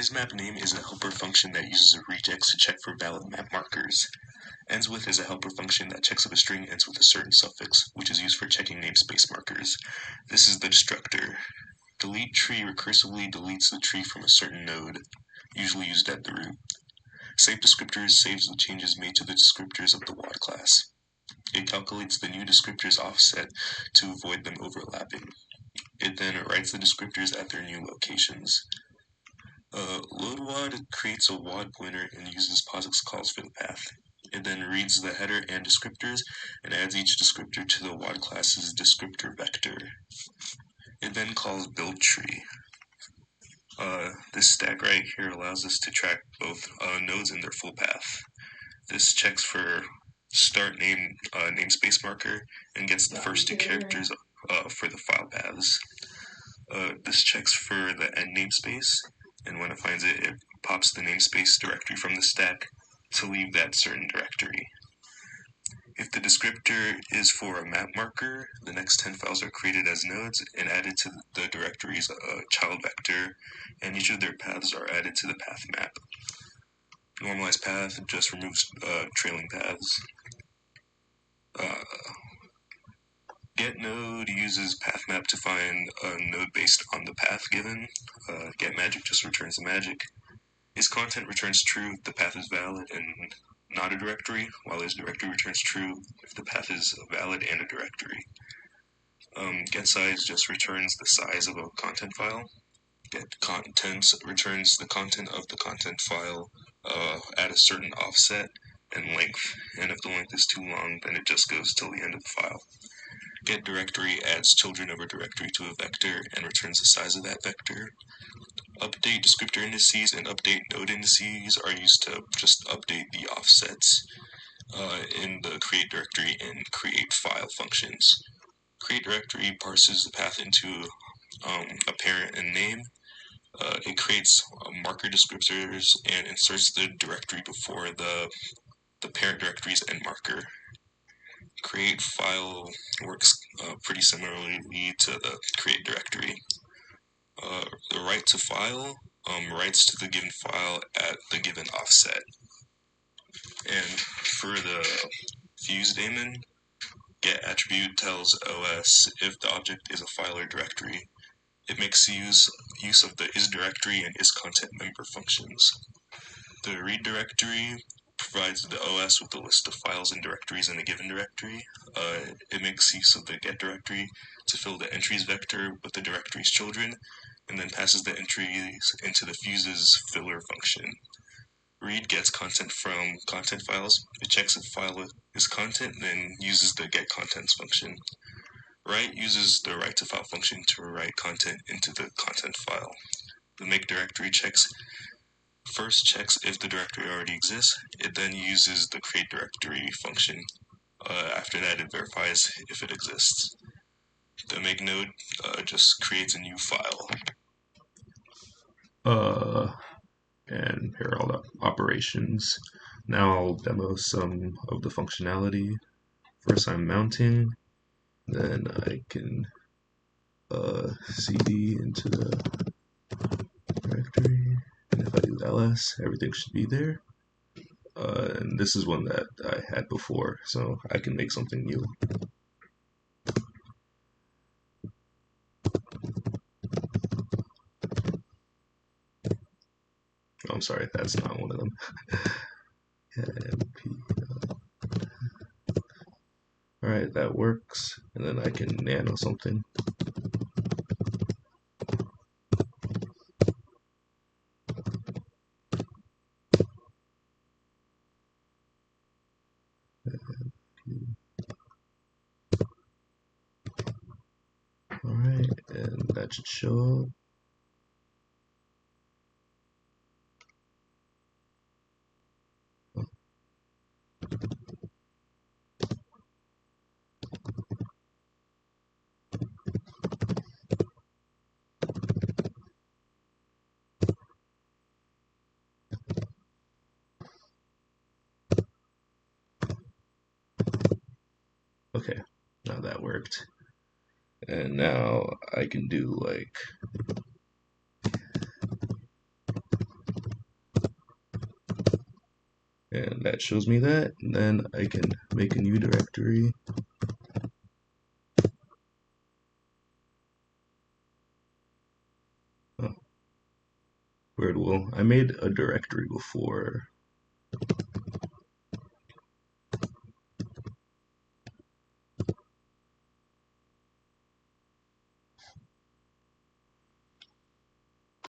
isMapName is a helper function that uses a regex to check for valid map markers. EndsWith is a helper function that checks if a string ends with a certain suffix, which is used for checking namespace markers. This is the destructor. DeleteTree recursively deletes the tree from a certain node, usually used at the root. SaveDescriptors saves the changes made to the descriptors of the WAD class. It calculates the new descriptors offset to avoid them overlapping. It then writes the descriptors at their new locations. LoadWAD creates a WAD pointer and uses POSIX calls for the path. It then reads the header and descriptors and adds each descriptor to the WAD class's descriptor vector. It then calls buildTree. This stack right here allows us to track both nodes and their full path. This checks for start name namespace marker and gets the first two characters for the file paths. This checks for the end namespace, and when it finds it, it pops the namespace directory from the stack to leave that certain directory. If the descriptor is for a map marker, the next 10 files are created as nodes and added to the directory's child vector, and each of their paths are added to the path map. Normalized path just removes trailing paths. GetNode uses PathMap to find a node based on the path given. GetMagic just returns the magic. IsContent returns true if the path is valid and not a directory, while IsDirectory returns true if the path is valid and a directory. GetSize just returns the size of a content file. GetContents returns the content of the content file at a certain offset and length, and if the length is too long, then it just goes till the end of the file. GetDirectory adds children of a directory to a vector and returns the size of that vector. Update descriptor indices and update node indices are used to just update the offsets in the create directory and create file functions. Create directory parses the path into a parent and name. It creates marker descriptors and inserts the directory before the parent directory's end marker. Create file works pretty similarly to the create directory. The write to file writes to the given file at the given offset. And for the fuse daemon, get attribute tells OS if the object is a file or directory. It makes use of the isDirectory and isContent member functions. The read directory provides the OS with a list of files and directories in a given directory. It makes use of the get directory to fill the entries vector with the directory's children, and then passes the entries into the fuse's filler function. Read gets content from content files. It checks if file is content, then uses the getContents function. Write uses the write to file function to write content into the content file. The make directory first checks if the directory already exists. It then uses the create directory function. After that, it verifies if it exists. The make node just creates a new file. And here are all the operations. Now I'll demo some of the functionality. First I'm mounting, then I can cd into the directory, and if I do ls, everything should be there. And this is one that I had before, so I can make something new. Oh, I'm sorry, that's not one of them. Alright, that works. And then I can nano something. Alright, and that should show up. Okay, now that worked. And now I can do like and that shows me that. And then I can make a new directory. Oh, weird. Well, I made a directory before.